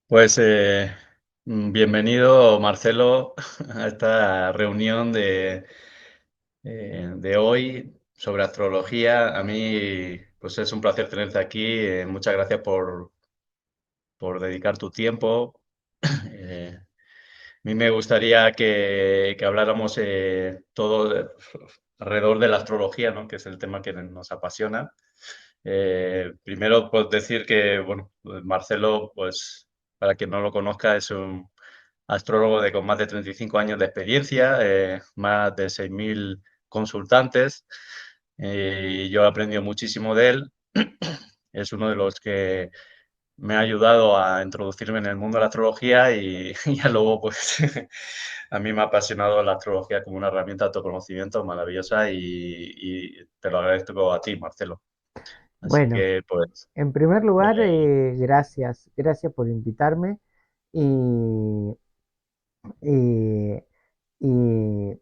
Pues bienvenido, Marcelo, a esta reunión de hoy sobre astrología. A mí, pues es un placer tenerte aquí. Muchas gracias por dedicar tu tiempo. A mí me gustaría que habláramos todo alrededor de la astrología, ¿no? Que es el tema que nos apasiona. Primero, pues decir que, bueno, pues Marcelo, pues para quien no lo conozca, es un astrólogo con más de 35 años de experiencia, más de 6.000 consultantes, y yo he aprendido muchísimo de él. Es uno de los que me ha ayudado a introducirme en el mundo de la astrología y ya luego, pues, a mí me ha apasionado la astrología como una herramienta de autoconocimiento maravillosa y te lo agradezco a ti, Marcelo. Así Bueno, que, pues, en primer lugar, eh, gracias por invitarme y, eh, y-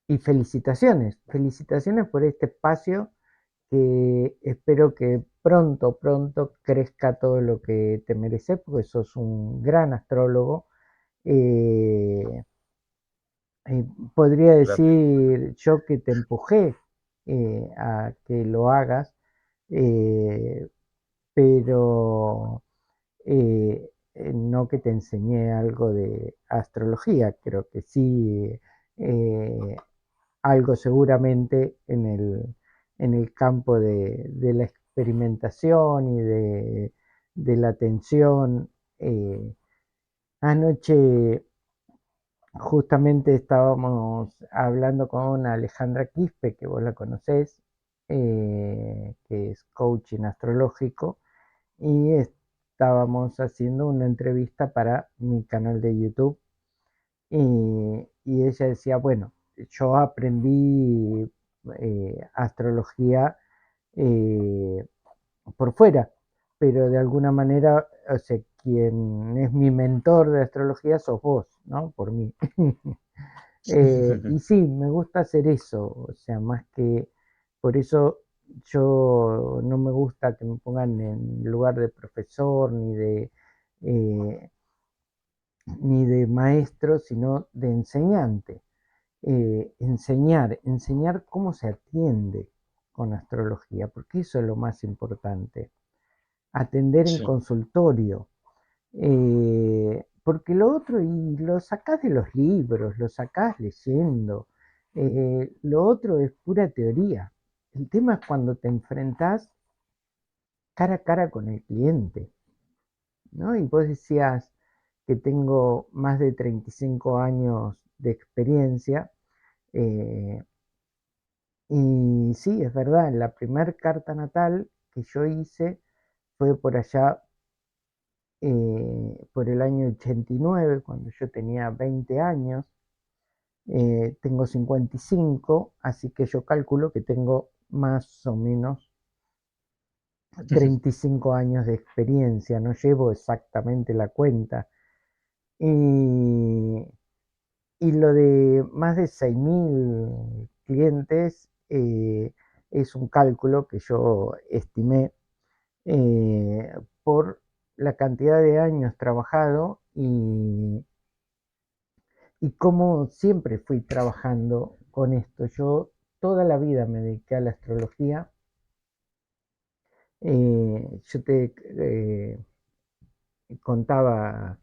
y felicitaciones por este espacio que espero que pronto crezca todo lo que te mereces, porque sos un gran astrólogo. Eh, Podría gracias. decir yo que te empujé a que lo hagas, eh, pero no que te enseñé algo de astrología, creo que sí, eh, algo seguramente en el campo de la experimentación y de la atención. Eh, Anoche justamente estábamos hablando con Alejandra Quispe, que vos la conocés, que es coaching astrológico, y estábamos haciendo una entrevista para mi canal de YouTube y ella decía, bueno, yo aprendí astrología eh, por fuera, pero de alguna manera, o sea, quien es mi mentor de astrología sos vos, ¿no? Por mí. Y sí, me gusta hacer eso, o sea, más que por eso yo no me gusta que me pongan en lugar de profesor eh, ni de maestro, sino de enseñante. Enseñar cómo se atiende con astrología, porque eso es lo más importante. Atender en Sí, consultorio, porque lo otro, y lo sacás de los libros, lo sacás leyendo, lo otro es pura teoría. El tema es cuando te enfrentás cara a cara con el cliente, ¿no? Y vos decías que tengo más de 35 años de experiencia, eh, y sí, es verdad, la primer carta natal que yo hice fue por allá, por el año 89, cuando yo tenía 20 años. Tengo 55, así que yo calculo que tengo más o menos 35 años de experiencia, no llevo exactamente la cuenta. Y, y lo de más de 6.000 clientes es un cálculo que yo estimé eh, por la cantidad de años trabajado y como siempre fui trabajando con esto. Yo toda la vida me dediqué a la astrología. Yo te contaba,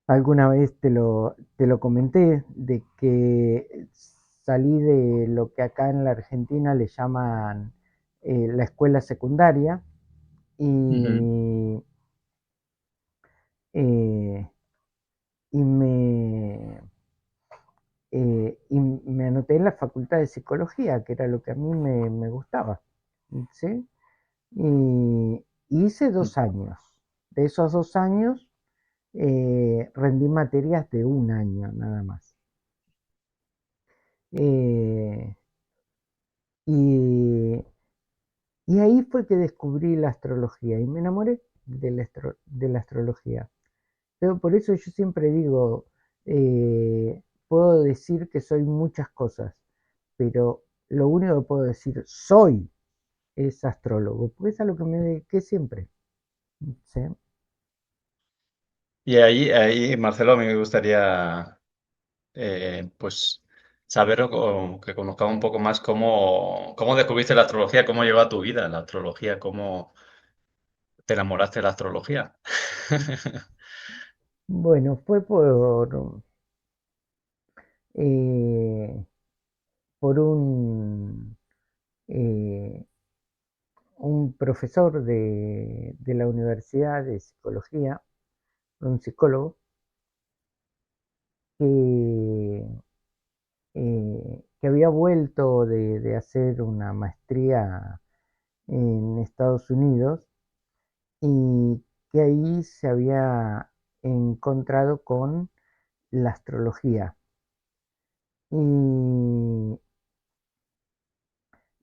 alguna vez te lo comenté, de que salí de lo que acá en la Argentina le llaman la escuela secundaria ujú, y, eh, y y me anoté en la facultad de psicología, que era lo que a mí me gustaba, ¿sí? Y hice 2 años. De esos 2 años rendí materias de un año nada más. Eh, y, y ahí fue que descubrí la astrología y me enamoré de la astrología. Pero por eso yo siempre digo, puedo decir que soy muchas cosas, pero lo único que puedo decir soy es astrólogo, porque es a lo que me dediqué siempre. ¿Sí? Y ahí, Marcelo, a mí me gustaría, pues, saber o que conozcamos un poco más cómo descubriste la astrología, cómo llegó a tu vida la astrología, cómo te enamoraste de la astrología. Bueno, fue eh, por eh, un profesor de la Universidad de Psicología, un psicólogo, que, que había vuelto de hacer una maestría en Estados Unidos y que ahí se había encontrado con la astrología. Y,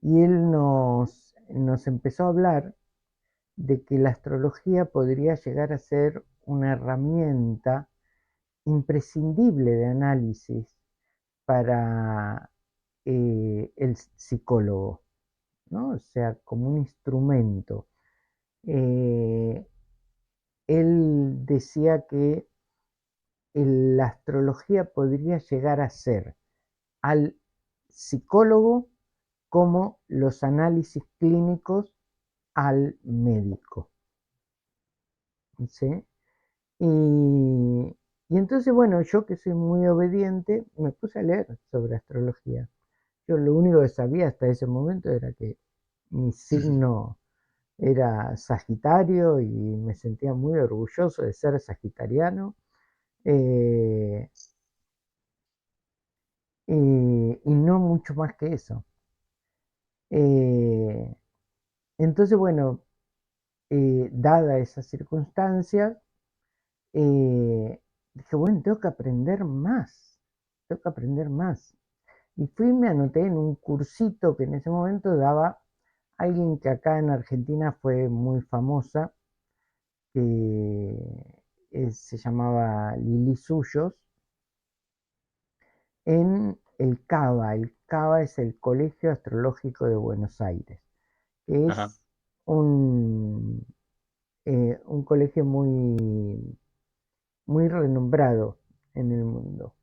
y él nos empezó a hablar de que la astrología podría llegar a ser una herramienta imprescindible de análisis para el psicólogo, ¿no? O sea, como un instrumento. Eh, Él decía que la astrología podría llegar a ser al psicólogo como los análisis clínicos al médico, ¿sí? Y entonces, bueno, yo que soy muy obediente, me puse a leer sobre astrología. Yo lo único que sabía hasta ese momento era que mi signo era Sagitario y me sentía muy orgulloso de ser sagitariano. eh, y no mucho más que eso. Eh, entonces, bueno, dada esas circunstancias, dije, bueno, tengo que aprender más, tengo que aprender más. Y fui y me anoté en un cursito que en ese momento daba alguien que acá en Argentina fue muy famosa, que se llamaba Lili Suyos, en el CABA. El CABA es el Colegio Astrológico de Buenos Aires, que Ajá. es un colegio muy renombrado en el mundo.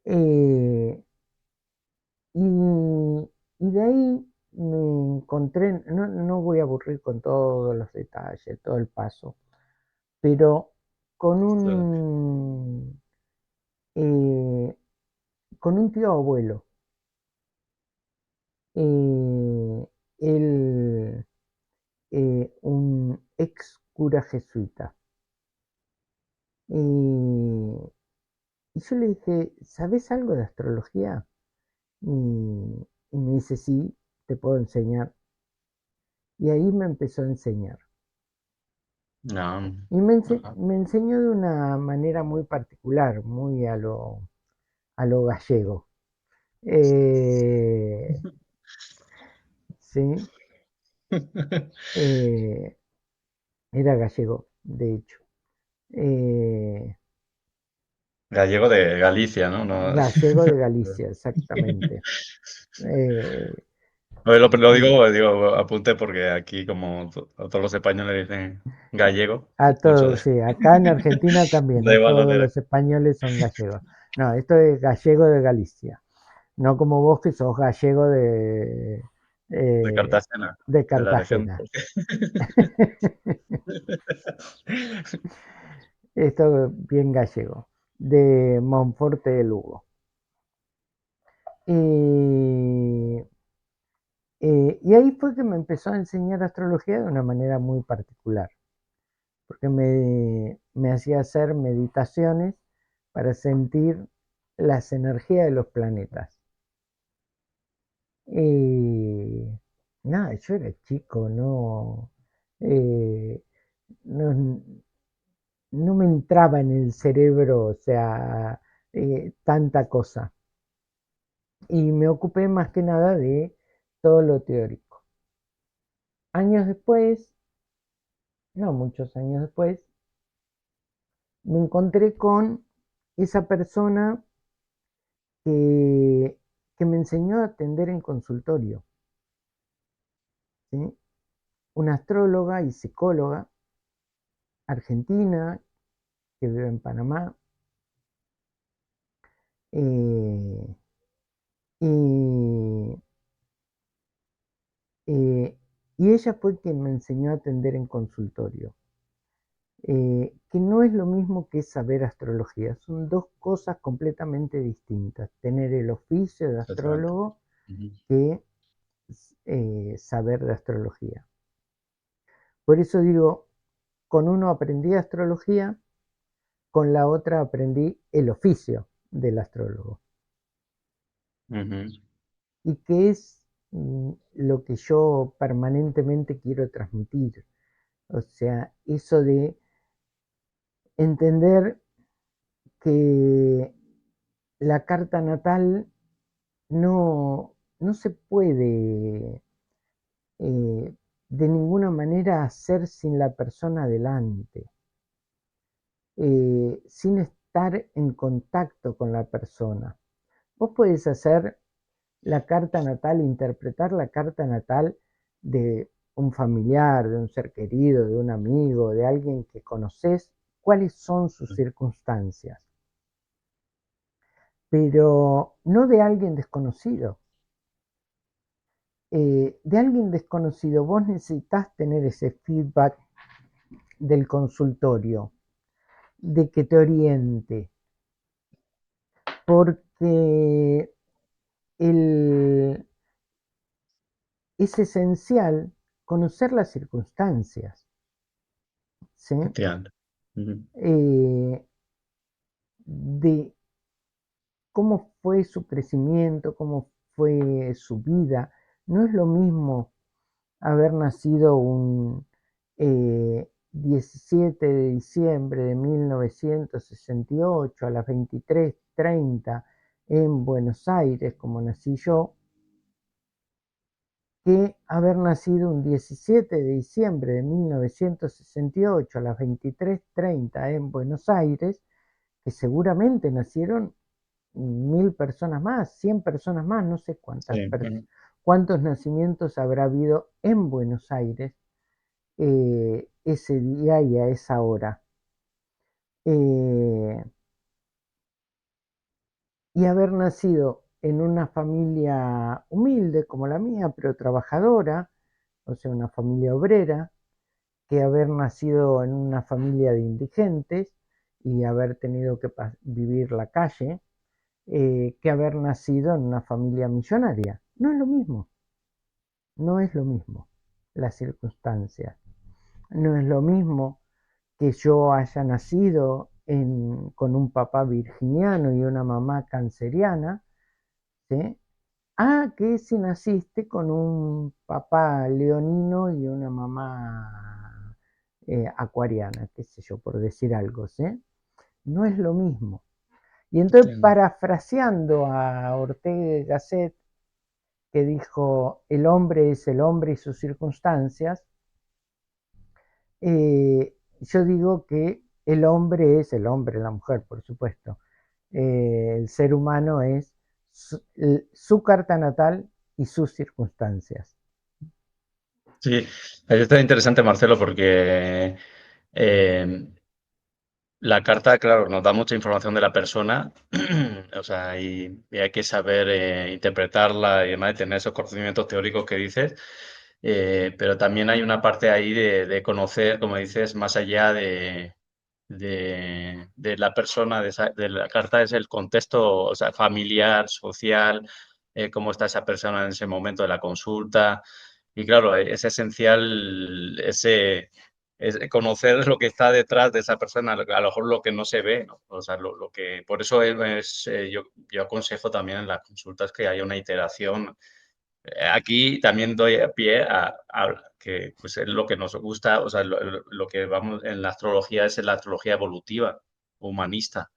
Eh, y, y de ahí me encontré, no voy a aburrir con todos los detalles, todo el paso, pero con eh, con un tío abuelo. eh, Él, un ex cura jesuita. Y yo le dije, ¿sabes algo de astrología? Y me dice, sí, te puedo enseñar. Y ahí me empezó a enseñar. No. Y Ajá. me enseñó de una manera muy particular, muy a lo gallego. Eh, sí, eh, era gallego, de hecho. Eh, Gallego de Galicia, ¿no? No. Gallego de Galicia, exactamente. Eh, Oye, lo y digo, apunte porque aquí, como a todos los españoles dicen gallego, a todos, muchos sí, acá en Argentina también, da a igual todos donde los españoles son gallegos. No, esto es gallego de Galicia, no como vos que sos gallego de eh, Cartagena, de de la región. Cartagena. Esto bien gallego, de Monforte de Lugo. Y, y ahí fue que me empezó a enseñar astrología de una manera muy particular, porque me hacía hacer meditaciones para sentir las energías de los planetas. Y nada, yo era chico, eh, no, no me entraba en el cerebro, o sea, tanta cosa. Y me ocupé más que nada de todo lo teórico. Años después, no muchos años después, me encontré con esa persona que, que me enseñó a atender en consultorio, ¿sí? Una astróloga y psicóloga argentina que vive en Panamá. eh, y, eh, y ella fue quien me enseñó a atender en consultorio. Que no es lo mismo que saber astrología, son dos cosas completamente distintas. Tener el oficio de Exactamente. astrólogo Ujú. que saber de astrología. Por eso digo, con uno aprendí astrología, con la otra aprendí el oficio del astrólogo. Ujú. Y que es lo que yo permanentemente quiero transmitir. O sea, eso de entender que la carta natal no se puede de ninguna manera hacer sin la persona delante, sin estar en contacto con la persona. Vos podés hacer la carta natal, interpretar la carta natal de un familiar, de un ser querido, de un amigo, de alguien que conoces, cuáles son sus circunstancias, pero no de alguien desconocido. De alguien desconocido, vos necesitas tener ese feedback del consultorio, de que te oriente, porque el, es esencial conocer las circunstancias, ¿sí? Efectivamente. Ujú. Eh, de cómo fue su crecimiento, cómo fue su vida. No es lo mismo haber nacido un 17 de diciembre de 1968 a las 23:30 en Buenos Aires, como nací yo, que haber nacido un 17 de diciembre de 1968 a las 23:30 en Buenos Aires, que seguramente nacieron 1000 personas más, 100 personas más, no sé Sí. Ujú. cuántos nacimientos habrá habido en Buenos Aires ese día y a esa hora. Eh, y haber nacido en una familia humilde como la mía, pero trabajadora, o sea, una familia obrera, que haber nacido en una familia de indigentes y haber tenido que vivir la calle, que haber nacido en una familia millonaria. No es lo mismo, no es lo mismo las circunstancias. No es lo mismo que yo haya nacido con un papá virginiano y una mamá canceriana, ¿sí? Que si naciste con un papá leonino y una mamá acuariana, qué sé yo, por decir algo, ¿sí? No es lo mismo. Y entonces, Entiendo. parafraseando a Ortega y Gasset, que dijo, el hombre es el hombre y sus circunstancias, yo digo que el hombre es el hombre, la mujer, por supuesto. El ser humano es su carta natal y sus circunstancias. Sí, eso está interesante, Marcelo, porque eh, la carta, claro, nos da mucha información de la persona, o sea, y hay que saber interpretarla y además de tener esos conocimientos teóricos que dices, pero también hay una parte ahí de conocer, como dices, más allá de la persona, de la carta, es el contexto, o sea, familiar, social, cómo está esa persona en ese momento de la consulta. Y claro, es esencial conocer lo que está detrás de esa persona, a lo mejor lo que no se ve, ¿no? O sea, lo que, por eso yo aconsejo también en las consultas que haya una iteración. Aquí también doy pie a que pues es lo que nos gusta, o sea, lo que vamos en la astrología es en la astrología evolutiva, humanista,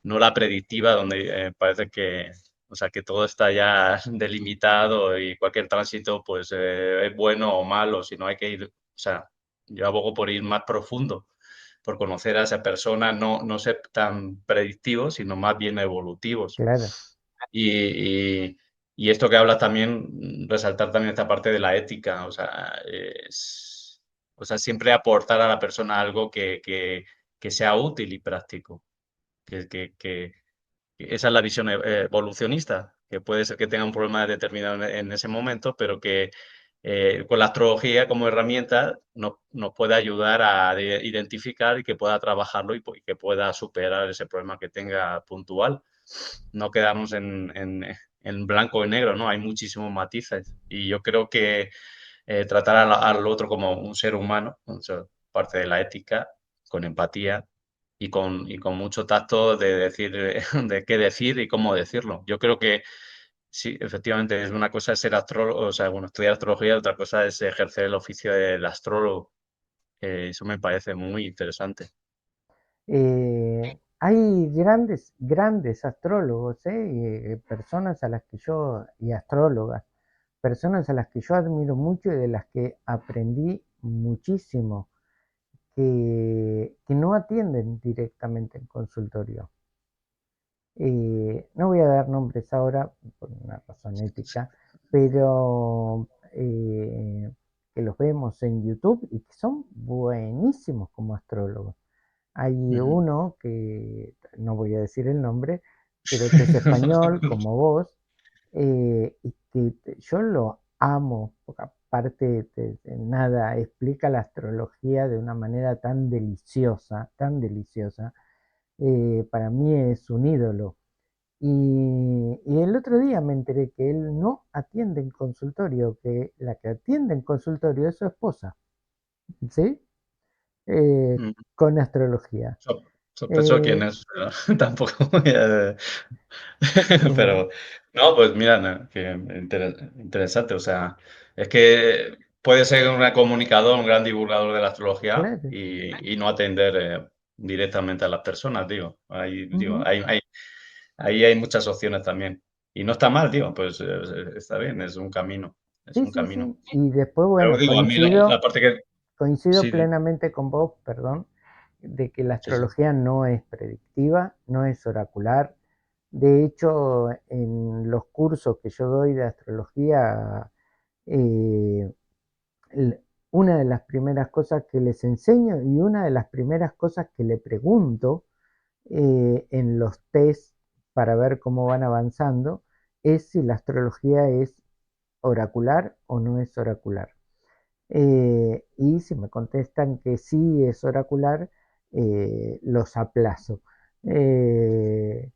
no la predictiva, donde parece que, o sea, que todo está ya delimitado y cualquier tránsito pues es bueno o malo, sino hay que ir, o sea, yo abogo por ir más profundo, por conocer a esa persona, no ser tan predictivo, sino más bien evolutivos. Claro, Y, y esto que hablas también, resaltar también esta parte de la ética, o sea, es, O sea, siempre aportar a la persona algo que sea útil y práctico. Que, que, que- Esa es la visión evolucionista, que puede ser que tenga un problema determinado en ese momento, pero que con la astrología como herramienta nos puede ayudar a identificar y que pueda trabajarlo y que pueda superar ese problema que tenga puntual. No quedarnos en blanco y negro, ¿no? Hay muchísimos matices y yo creo que tratar al otro como un ser humano, o sea, parte de la ética, con empatía y con mucho tacto de decir, de qué decir y cómo decirlo. Yo creo que sí, efectivamente, es una cosa es ser astrólogo, o sea, bueno, estudiar astrología, otra cosa es ejercer el oficio del astrólogo. Eso me parece muy interesante. Hay grandes, grandes astrólogos, personas a las que yo, y astrólogas, personas a las que yo admiro mucho y de las que aprendí muchísimo, que no atienden directamente en consultorio. No voy a dar nombres ahora por una razón ética, pero que los vemos en YouTube y que son buenísimos como astrólogos. Hay Ujú. uno que no voy a decir el nombre, pero que es español como vos, y que yo lo amo, porque aparte de nada, explica la astrología de una manera tan deliciosa, para mí es un ídolo. Y el otro día me enteré que él no atiende en consultorio, que la que atiende en consultorio es su esposa, ¿sí? Con astrología. Sospecho quién Eh, es, pero tampoco voy a... eh, Pero, no, pues mira, no, que interesante. O sea, es que puede ser un gran comunicador, un gran divulgador de la astrología claro. y no atender directamente a las personas, digo. Ujú. Ahí hay muchas opciones también. Y no está mal, digo, pues está bien, es un camino, es Sí, un sí, camino. sí. Y después, Pero bueno, digo, a mí la parte que... coincido Sí, plenamente con vos, perdón, de que la sí, sí. astrología no es predictiva, no es oracular. De hecho, en los cursos que yo doy de astrología, eh, una de las primeras cosas que les enseño y una de las primeras cosas que le pregunto en los test para ver cómo van avanzando es si la astrología es oracular o no es oracular. Y si me contestan que sí es oracular, los aplazo. Eh,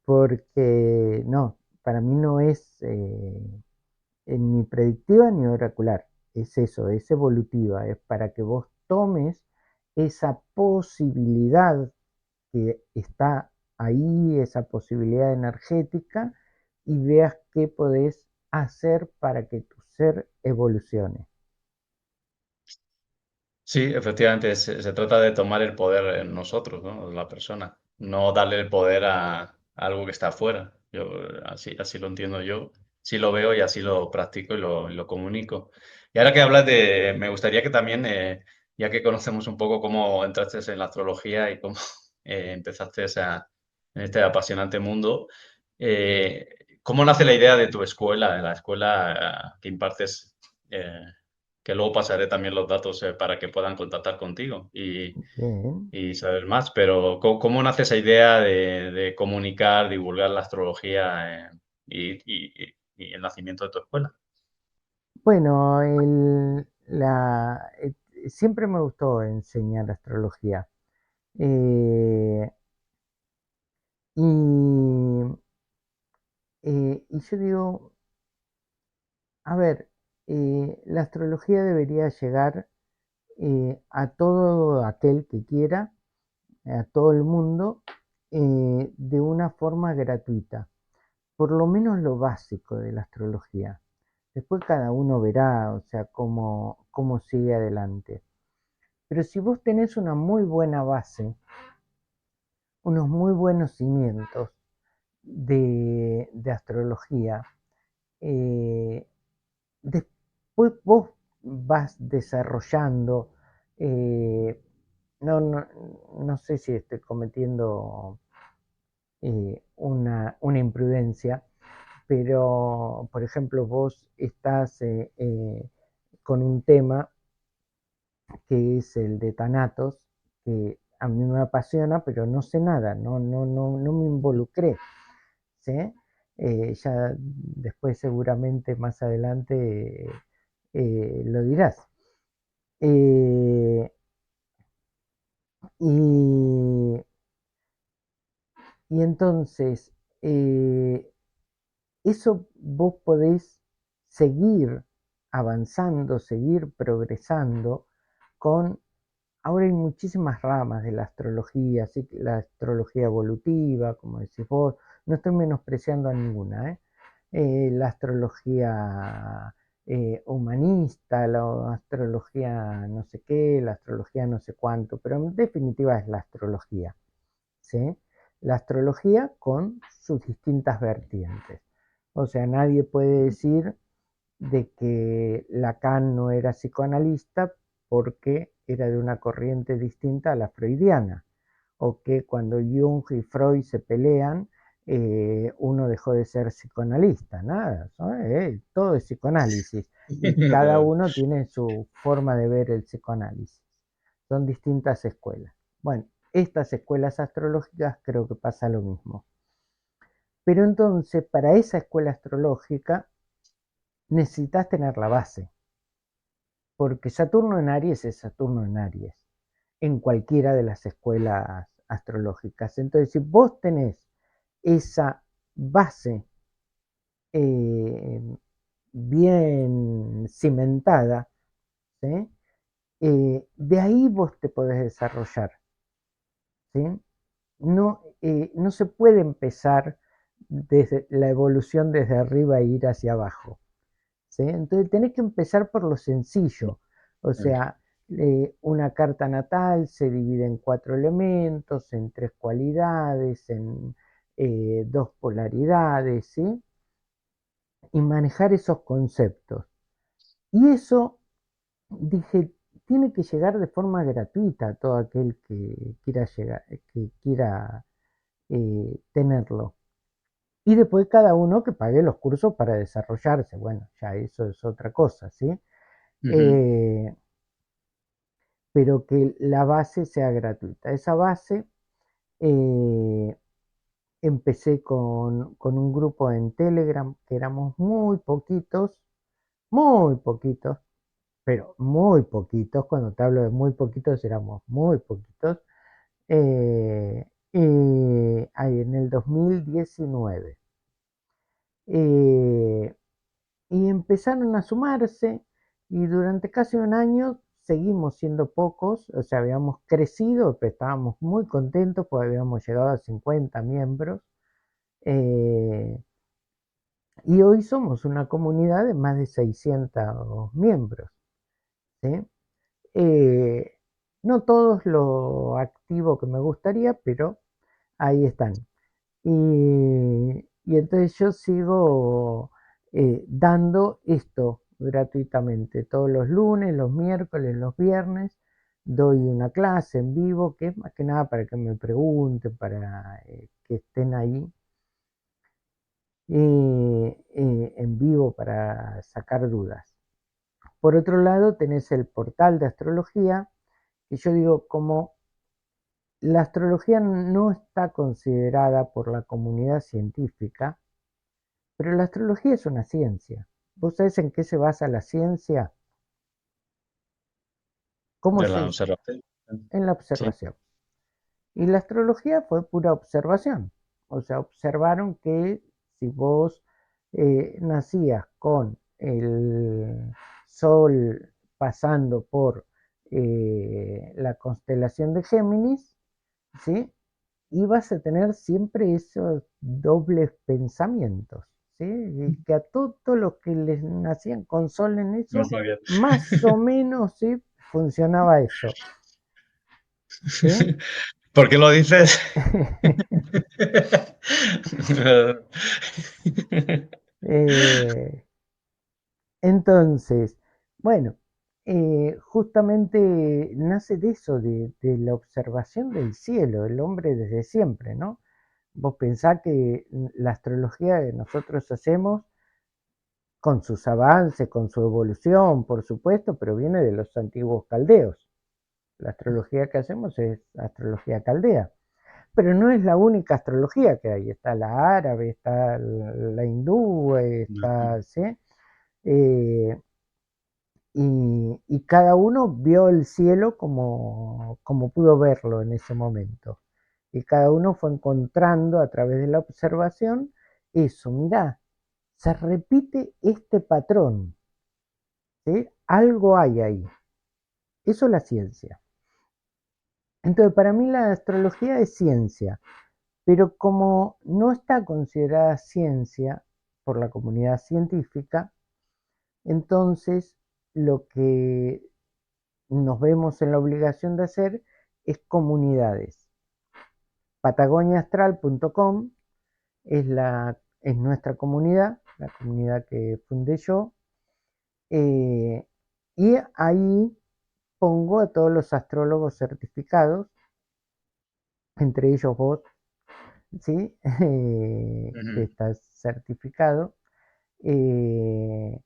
Porque no, para mí no es ni predictiva ni oracular. Es eso, es evolutiva, es para que vos tomes esa posibilidad que está ahí, esa posibilidad energética, y veas qué podés hacer para que tu ser evolucione. Sí, efectivamente, se trata de tomar el poder en nosotros, ¿no? La persona, no darle el poder a algo que está afuera. Yo así lo entiendo yo, sí lo veo y así lo practico y lo comunico. Y ahora que hablas de, me gustaría que también, ya que conocemos un poco cómo entraste en la astrología y cómo empezaste en este apasionante mundo, eh, ¿cómo nace la idea de tu escuela, de la escuela que impartes? Que luego pasaré también los datos para que puedan contactar contigo Bien. y saber más, pero ¿cómo nace esa idea de comunicar, divulgar la astrología y el nacimiento de tu escuela? Bueno, siempre me gustó enseñar astrología. Eh, y, y yo digo, a ver, la astrología debería llegar a todo aquel que quiera, a todo el mundo, de una forma gratuita, por lo menos lo básico de la astrología. Después cada uno verá, o sea, cómo sigue adelante. Pero si vos tenés una muy buena base, unos muy buenos cimientos de astrología, eh, después vos vas desarrollando, eh, no, no, no sé si estoy cometiendo una imprudencia, pero por ejemplo vos estás con un tema que es el de Thanatos, que a mí me apasiona, pero no sé nada, no me involucré, ¿sí? Ya después seguramente más adelante lo dirás. Eh, y, y entonces, eh, eso vos podés seguir avanzando, seguir progresando con... Ahora hay muchísimas ramas de la astrología, así que la astrología evolutiva, como decís vos, no estoy menospreciando a ninguna, ¿eh? La astrología humanista, la astrología no sé qué, la astrología no sé cuánto, pero en definitiva es la astrología, ¿sí? La astrología con sus distintas vertientes. O sea, nadie puede decir de que Lacan no era psicoanalista porque era de una corriente distinta a la freudiana, o que cuando Jung y Freud se pelean, uno dejó de ser psicoanalista, nada, ¿no? Todo es psicoanálisis y cada uno tiene su forma de ver el psicoanálisis. Son distintas escuelas. Bueno, estas escuelas astrológicas creo que pasa lo mismo. Pero entonces, para esa escuela astrológica necesitas tener la base, porque Saturno en Aries es Saturno en Aries, en cualquiera de las escuelas astrológicas. Entonces, si vos tenés esa base eh, bien cimentada, ¿sí? De ahí vos te podés desarrollar, ¿sí? No se puede empezar desde la evolución desde arriba e ir hacia abajo, ¿sí? Entonces tenés que empezar por lo sencillo, o sea, una carta natal se divide en 4 elementos, en 3 cualidades, en 2 polaridades, ¿sí? Y manejar esos conceptos. Y eso, dije, tiene que llegar de forma gratuita a todo aquel que quiera llegar, que quiera tenerlo. Y después cada uno que pague los cursos para desarrollarse. Bueno, ya eso es otra cosa, ¿sí? Ujú. Eh, pero que la base sea gratuita. Esa base eh, empecé con un grupo en Telegram que éramos muy poquitos, pero muy poquitos. Cuando te hablo de muy poquitos, éramos muy poquitos. Ahí en el 2019. Eh, y empezaron a sumarse y durante casi un año seguimos siendo pocos, o sea, habíamos crecido, pero estábamos muy contentos porque habíamos llegado a 50 miembros eh, y hoy somos una comunidad de más de 600 miembros, ¿sí? Eh, no todos lo activo que me gustaría, pero ahí están. Y entonces yo sigo dando esto gratuitamente. Todos los lunes, los miércoles, los viernes, doy una clase en vivo, que es más que nada para que me pregunten, para que estén ahí en vivo para sacar dudas. Por otro lado, tenés el portal de astrología, que yo digo, como la astrología no está considerada por la comunidad científica, pero la astrología es una ciencia. ¿Vos sabés en qué se basa la ciencia? ¿Cómo De la se? observación. En la Sí. observación. Y la astrología fue pura observación. O sea, observaron que si vos nacías con el Sol pasando por la constelación de Géminis, ¿sí? Ibas a tener siempre esos dobles pensamientos, ¿sí? Y que a todos los que les nacían con sol en No eso, sabía. más o menos, ¿sí? Funcionaba eso, ¿sí? ¿Por qué lo dices? Eh, entonces, bueno, justamente nace de eso, de la observación del cielo, el hombre desde siempre, ¿no? Vos pensás que la astrología que nosotros hacemos con sus avances, con su evolución, por supuesto, pero viene de los antiguos caldeos. La astrología que hacemos es astrología caldea, pero no es la única astrología que hay. Está la árabe, está la hindú, Ujú, está, ¿sí? Eh, y cada uno vio el cielo como pudo verlo en ese momento. Y cada uno fue encontrando a través de la observación eso, mirá, se repite este patrón, ¿sí? Algo hay ahí. Eso es la ciencia. Entonces, para mí la astrología es ciencia, pero como no está considerada ciencia por la comunidad científica, entonces lo que nos vemos en la obligación de hacer es comunidades. Patagoniaastral.com es nuestra comunidad, la comunidad que fundé yo, eh, y ahí pongo a todos los astrólogos certificados, entre ellos vos, ¿sí? Que ujú, estás certificado. Eh,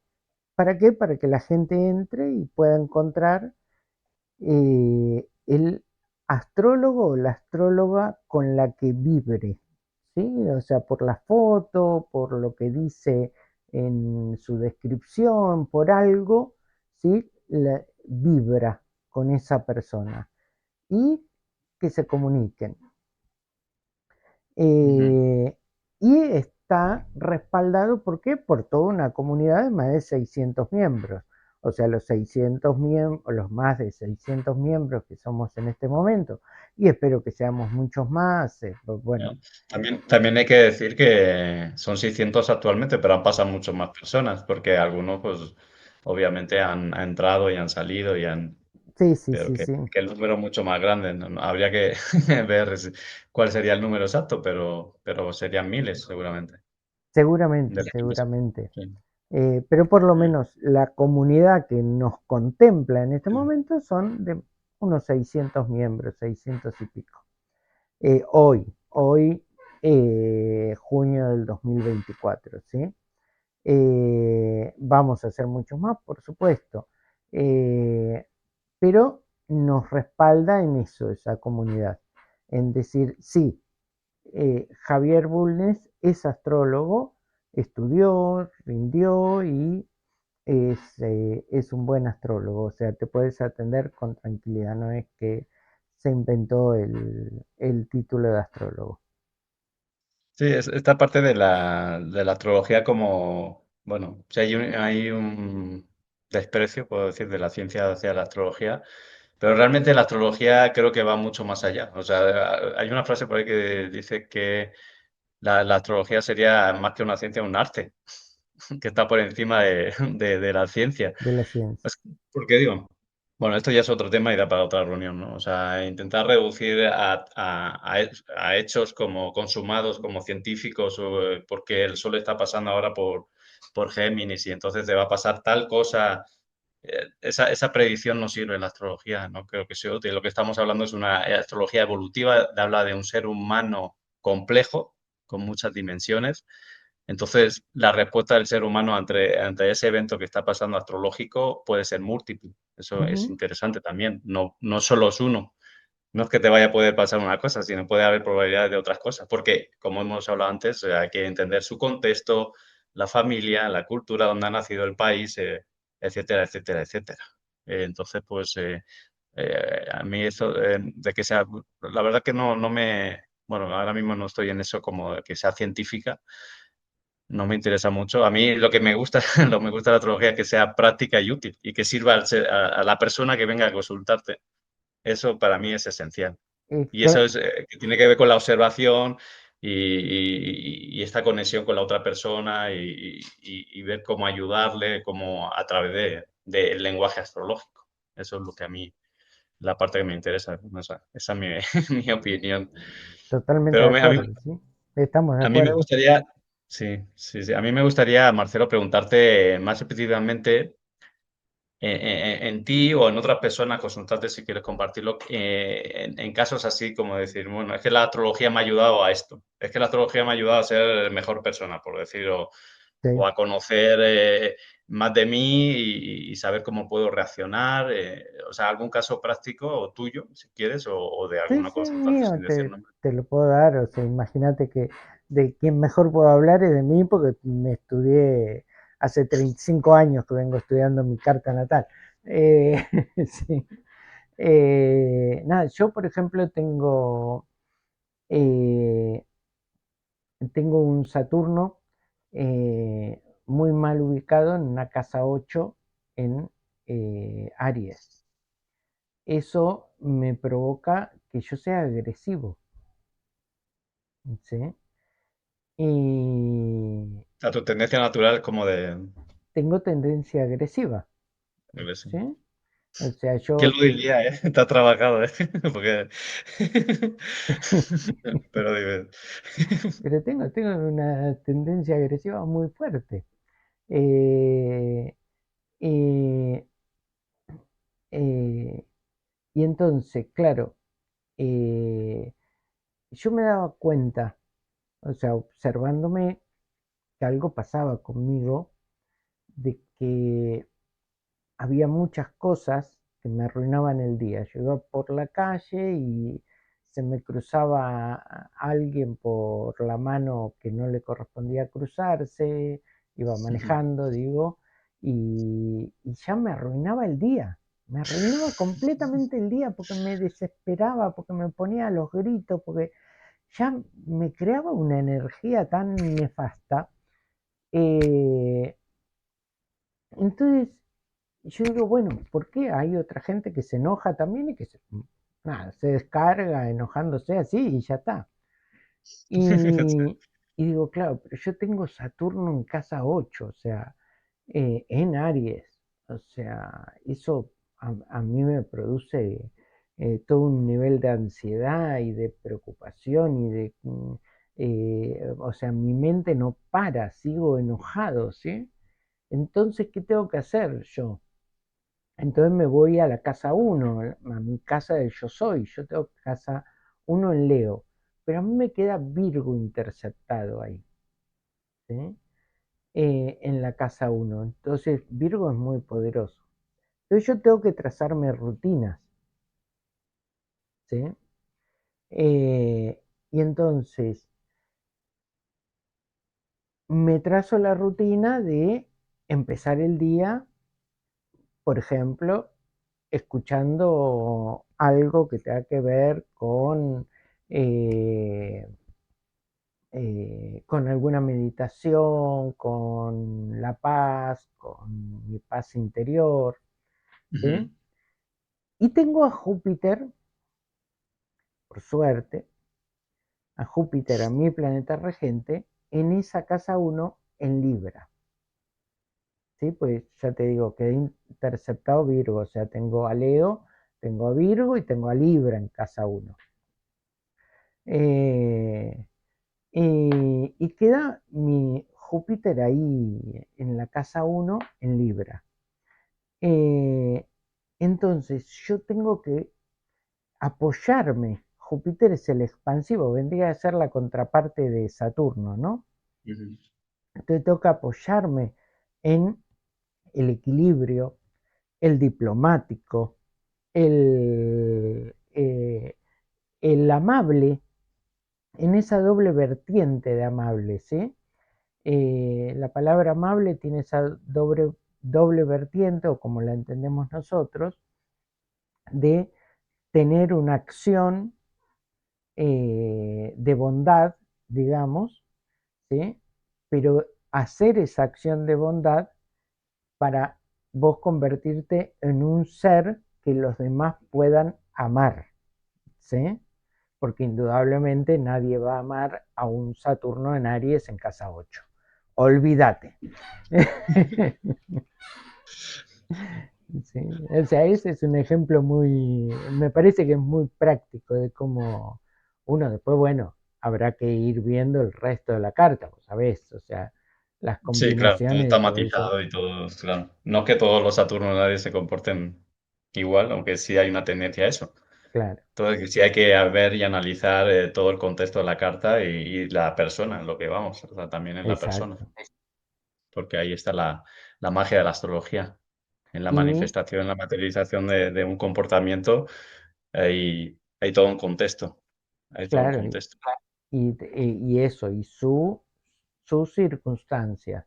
¿Para qué? Para que la gente entre y pueda encontrar el astrólogo o la astróloga con la que vibre, ¿sí? O sea, por la foto, por lo que dice en su descripción, por algo, ¿sí? Vibra con esa persona y que se comuniquen. ujú. Eh, y está respaldado, ¿por qué? Por toda una comunidad de más de 600 miembros. O sea, los 600 miembros, los más de 600 miembros que somos en este momento, y espero que seamos muchos más, bueno, También hay que decir que son 600 actualmente, pero han pasado muchas más personas, porque algunos, pues, obviamente han entrado y han salido y han, sí, sí, pero sí, sí, que el número es mucho más grande. Habría que ver cuál sería el número exacto, pero serían miles seguramente de seguramente, los que pasan. seguramente. Sí, Pero por lo sí, menos la comunidad que nos contempla en este sí. momento son de unos 600 miembros, 600 y pico. Hoy junio del 2024, ¿sí? Vamos a hacer mucho más, por supuesto, eh, pero nos respalda en eso, esa comunidad, en decir, sí, Javier Bulnes es astrólogo, estudió, rindió y es un buen astrólogo, o sea, te puedes atender con tranquilidad, no es que se inventó el título de astrólogo. Sí, esta parte de la astrología como, bueno, si hay un desprecio, puedo decir, de la ciencia hacia la astrología, pero realmente la astrología creo que va mucho más allá. O sea, hay una frase por ahí que dice que la astrología sería más que una ciencia, un arte, que está por encima de la ciencia. De la ciencia. Es porque digo, bueno, esto ya es otro tema y da para otra reunión, ¿no? O sea, intentar reducir a hechos como consumados, como científicos, porque el Sol está pasando ahora por Géminis y entonces te va a pasar tal cosa. Esa predicción no sirve en la astrología, no creo que sea útil. Lo que estamos hablando es una astrología evolutiva, habla de un ser humano complejo, con muchas dimensiones. Entonces, la respuesta del ser humano ante ese evento que está pasando astrológico puede ser múltiple. Eso es Ujú, interesante también. No, no solo es uno. No es que te vaya a poder pasar una cosa, sino puede haber probabilidades de otras cosas. Porque, como hemos hablado antes, hay que entender su contexto, la familia, la cultura donde ha nacido el país, etcétera, etcétera, etcétera. Entonces, pues, a mí eso de que sea, la verdad que no me, bueno, ahora mismo no estoy en eso como de que sea científica, no me interesa mucho. A mí lo que me gusta, lo que me gusta de la astrología es que sea práctica y útil y que sirva a la persona que venga a consultarte. Eso para mí es esencial. Y eso cla- es, que tiene que ver con la observación y esta conexión con la otra persona y ver cómo ayudarle, cómo a través del lenguaje astrológico. Eso es lo que a mí, la parte que me interesa. ¿No? Esa es mi, mi opinión. Totalmente Pero de a mí, acuerdo, ¿sí? Estamos de a mí me acuerdo. gustaría, sí, sí, sí, a mí me gustaría, Marcelo, preguntarte más específicamente en ti o en otras personas, consultarte si quieres compartirlo, en casos así como decir, bueno, es que la astrología me ha ayudado a esto, es que la astrología me ha ayudado a ser mejor persona, por decirlo, sí. o a conocer más de mí y saber cómo puedo reaccionar. O sea, algún caso práctico tuyo, si quieres, o de Sí, alguna sí, consultante mío, sin decir nombre. te lo puedo dar. O sea, imagínate que de quien mejor puedo hablar es de mí porque me estudié hace 35 años que vengo estudiando mi carta natal. Eh, sí. Nada, yo por ejemplo eh, tengo un Saturno muy mal ubicado en una casa 8 en Aries. Eso me provoca que yo sea agresivo, ¿sí? Y O sea, tu tendencia natural es como de... tengo tendencia agresiva, ¿sí? O sea, ¿Quién yo lo diría, eh? Te ha trabajado, ¿eh? Porque... Pero dime. pero tengo una tendencia agresiva muy fuerte. Eh, eh, eh, y entonces, claro, eh, yo me daba cuenta, o sea, observándome que algo pasaba conmigo, de que había muchas cosas que me arruinaban el día. Yo iba por la calle y se me cruzaba alguien por la mano que no le correspondía cruzarse, iba manejando, digo, y ya me arruinaba el día. Me arruinaba completamente el día porque me desesperaba, porque me ponía a los gritos, porque ya me creaba una energía tan nefasta. eh, entonces yo digo, bueno, ¿por qué hay otra gente que se enoja también y que nada, se descarga enojándose así y ya está? Y, y digo, claro, pero yo tengo Saturno en casa 8, o sea, en Aries. O sea, eso a mí me produce todo un nivel de ansiedad y de preocupación y de... o sea, mi mente no para, sigo enojado, ¿sí? Entonces, ¿qué tengo que hacer yo? Entonces me voy a la casa uno, a mi casa del yo soy. Yo tengo casa uno en Leo, pero a mí me queda Virgo interceptado ahí, ¿sí? En la casa uno. Entonces Virgo es muy poderoso. Entonces yo tengo que trazarme rutinas, ¿sí? Y entonces me trazo la rutina de empezar el día, por ejemplo, escuchando algo que tenga que ver eh, con alguna meditación, con la paz, con mi paz interior, ¿sí? Ujú, Y tengo a Júpiter, por suerte, a Júpiter, a mi planeta regente, en esa casa uno en Libra, ¿sí? Pues ya te digo, quedé interceptado Virgo, o sea, tengo a Leo, tengo a Virgo y tengo a Libra en casa uno. Eh, y queda mi Júpiter ahí en la casa uno en Libra. Eh, entonces yo tengo que apoyarme. Júpiter es el expansivo, vendría a ser la contraparte de Saturno, ¿no? ujú, Entonces tengo que apoyarme en el equilibrio, el diplomático, el, eh, el amable, en esa doble vertiente de amable, ¿sí? La palabra amable tiene esa doble vertiente, o como la entendemos nosotros, de tener una acción de bondad, digamos, ¿sí? Pero hacer esa acción de bondad para vos convertirte en un ser que los demás puedan amar, ¿sí? Porque indudablemente nadie va a amar a un Saturno en Aries en casa 8. Olvídate. Sí, o sea, ese es un ejemplo muy, me parece que es muy práctico de cómo uno después, bueno, habrá que ir viendo el resto de la carta, vos sabés, o sea, las sí, claro, todo combinaciones está y todo eso, matizado y todo, claro. No es que todos los Saturnos nadie se comporten igual, aunque sí hay una tendencia a eso. claro, Entonces, sí hay que ver y analizar todo el contexto de la carta y la persona, lo que vamos, o sea, también en la persona. exacto. porque ahí está la magia de la astrología, en la Y manifestación, en la materialización de un comportamiento, hay todo un contexto, hay todo un claro, contexto. y eso, y sus circunstancias.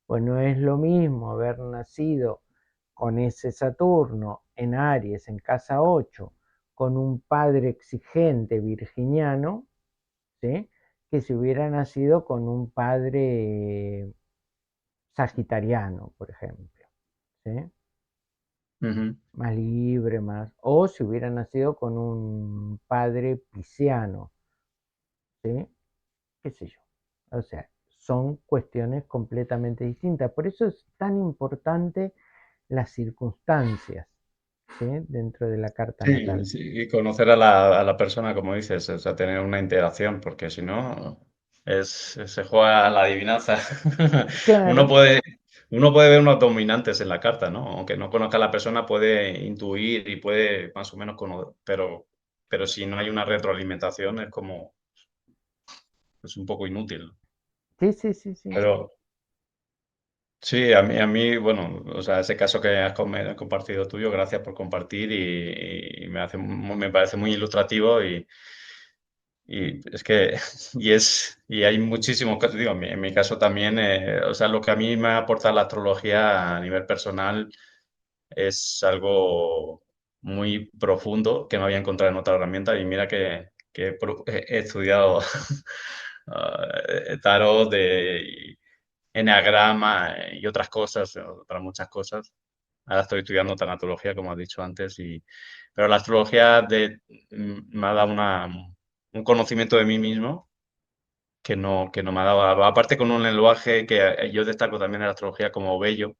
Pues no es lo mismo haber nacido con ese Saturno en Aries, en casa 8 con un padre exigente virginiano, ¿sí? Que si hubiera nacido con un padre sagitariano, por ejemplo, ¿sí? Ujú. Más libre, más, o si hubiera nacido con un padre pisciano, ¿sí? Qué sé yo. O sea, son cuestiones completamente distintas. Por eso es tan importante las circunstancias, ¿sí? Dentro de la carta Sí, natal. sí, y conocer a la persona, como dices, o sea, tener una interacción, porque si no, se juega a la adivinanza. Uno Claro, puede, uno puede ver unos dominantes en la carta, ¿no? Aunque no conozca a la persona, puede intuir y puede más o menos conocer, pero si no hay una retroalimentación es como, es un poco inútil, ¿no? sí, sí, sí, sí, sí. Pero sí, a mí, bueno, o sea, ese caso que has compartido tuyo, gracias por compartir y me parece muy ilustrativo y es que, y hay muchísimos casos, digo, en mi caso también, o sea, lo que a mí me aporta la astrología a nivel personal es algo muy profundo que no había encontrado en otra herramienta y mira que he estudiado tarot de eneagrama y otras cosas, otras muchas cosas. Ahora estoy estudiando tanatología, como has dicho antes, pero la astrología me ha dado un conocimiento de mí mismo que no me ha dado. Aparte con un lenguaje que yo destaco también en la astrología como bello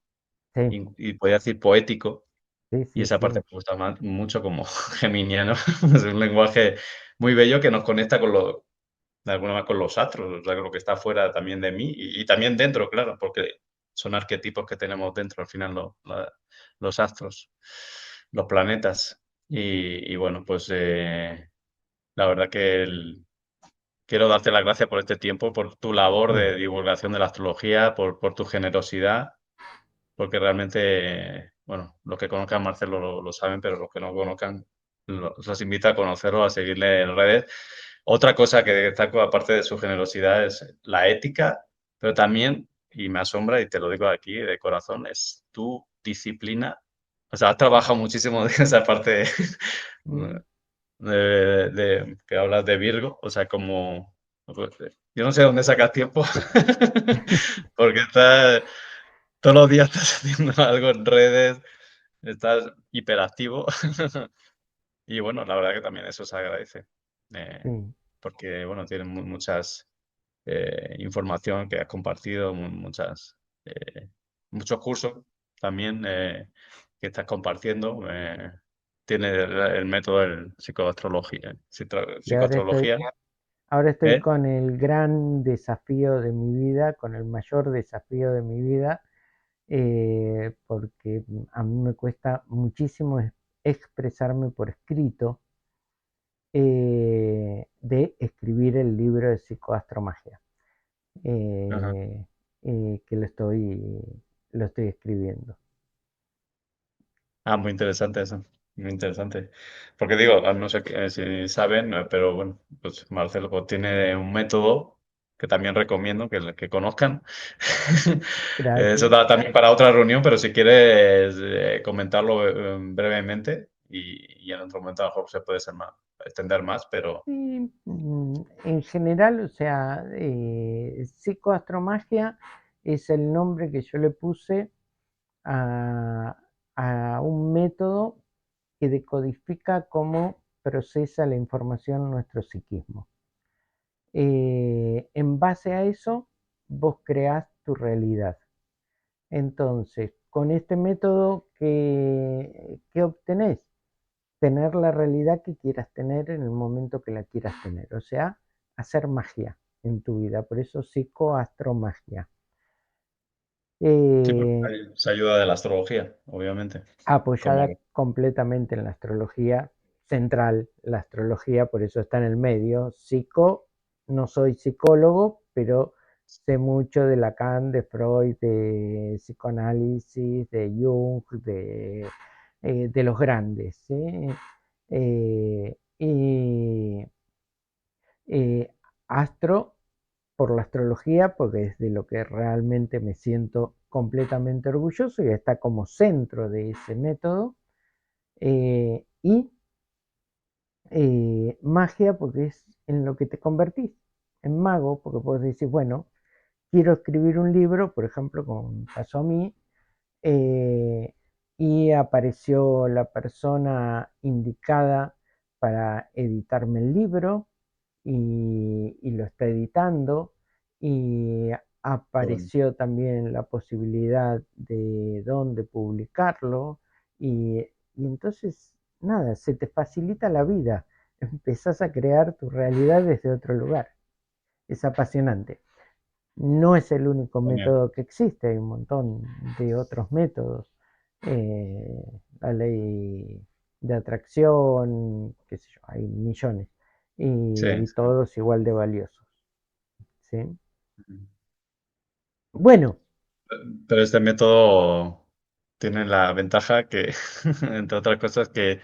Sí, y podría decir poético, sí, y sí, esa parte sí. me gusta mucho como geminiano. Es un lenguaje muy bello que nos conecta de alguna manera con los astros, o sea, con lo que está fuera también de mí y también dentro, claro, porque son arquetipos que tenemos dentro al final los astros, los planetas. Y bueno, pues la verdad que quiero darte las gracias por este tiempo, por tu labor Mm, de divulgación de la astrología, por tu generosidad, porque realmente, bueno, los que conozcan a Marcelo lo saben, pero los que no conozcan, los invito a conocerlo, a seguirle en redes. Otra cosa que destaco, aparte de su generosidad, es la ética, pero también, y me asombra, y te lo digo aquí de corazón, es tu disciplina. O sea, has trabajado muchísimo de esa parte mm, que hablas de Virgo, o sea, como, pues, yo no sé dónde sacas tiempo, porque todos los días estás haciendo algo en redes, estás hiperactivo. Y bueno, la verdad que también eso se agradece, sí. porque bueno, tienen muchas información que has compartido, muchos cursos también que estás compartiendo. Tiene el método de psicoastrología, Y ahora estoy, psicoastrología, ahora estoy ¿eh? con el gran desafío de mi vida, con el mayor desafío de mi vida, porque a mí me cuesta muchísimo expresarme por escrito, de escribir el libro de psicoastromagia, Ajá. eh, que lo estoy escribiendo. Ah, muy interesante eso, muy interesante. Porque digo, no sé si saben, pero bueno, pues Marcelo pues, tiene un método que también recomiendo que conozcan. Eso Gracias. da también para otra reunión, pero si quieres comentarlo brevemente y en otro momento a lo mejor se puede extender más, pero Y, en general, o sea, psicoastromagia es el nombre que yo le puse a, a un método que decodifica cómo procesa la información nuestro psiquismo. En base a eso, vos creás tu realidad. Entonces, con este método, ¿qué obtenés? Tener la realidad que quieras tener en el momento que la quieras tener. O sea, hacer magia en tu vida. Por eso psicoastromagia. sí, porque Eh, se ayuda de la astrología, obviamente. Como, Apoyada completamente en la astrología central, la astrología por eso está en el medio. No soy psicólogo, pero sé mucho de Lacan, de Freud, de psicoanálisis, de Jung, de los grandes, ¿sí? Y eh, astro por la astrología, porque es de lo que realmente me siento completamente orgulloso y está como centro de ese método. Y magia, porque es en lo que te convertís, en mago, porque puedes decir, bueno, quiero escribir un libro, por ejemplo, como me pasó a mí, eh, y apareció la persona indicada para editarme el libro y lo está editando y Qué bueno. apareció también la posibilidad de dónde publicarlo y, y entonces nada, se te facilita la vida, empezás a crear tu realidad desde otro lugar, es apasionante. No es el único Genial. método que existe, hay un montón de otros métodos. La ley de atracción, qué sé yo, hay millones Sí, y sí. todos igual de valiosos. ¿Sí? Bueno, Pero este método tiene la ventaja que, entre otras cosas, que,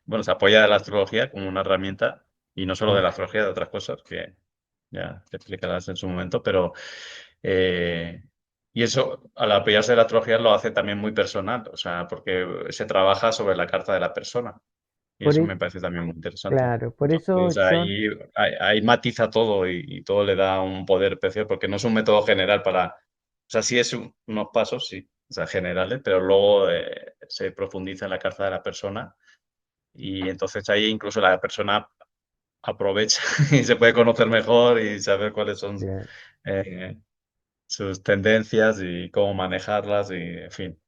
bueno, se apoya de la astrología como una herramienta, y no solo de sí, la astrología, de otras cosas que ya te explicarás en su momento, pero eh, y eso, al apoyarse de la astrología, lo hace también muy personal, o sea, porque se trabaja sobre la carta de la persona, y por, eso e- me parece también muy interesante. claro, por eso Entonces yo, ahí matiza todo y todo le da un poder especial, porque no es un método general para, o sea, sí es unos pasos, sí, o sea, generales, pero luego se profundiza en la carta de la persona y entonces ahí incluso la persona aprovecha y se puede conocer mejor y saber cuáles son bien, eh, sus tendencias y cómo manejarlas y, en fin,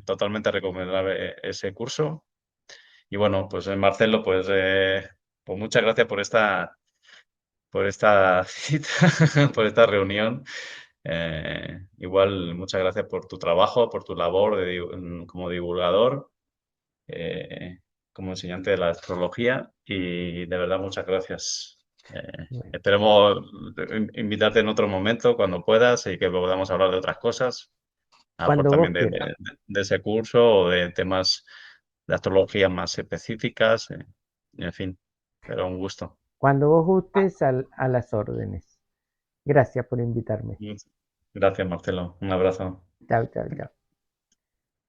totalmente recomendable ese curso. Y bueno, pues Marcelo, pues muchas gracias por esta cita, por esta reunión. Igual, muchas gracias por tu trabajo, por tu labor como divulgador, eh, como enseñante de la astrología y de verdad muchas gracias. bueno, Esperemos invitarte en otro momento cuando puedas y que podamos hablar de otras cosas, a lo mejor cuando también vos quieras, de ese curso o de temas de astrología más específicas, en fin, pero un gusto. cuando vos gustes a las órdenes. Gracias por invitarme. Gracias, Marcelo. Un abrazo. Chao, chao, chao.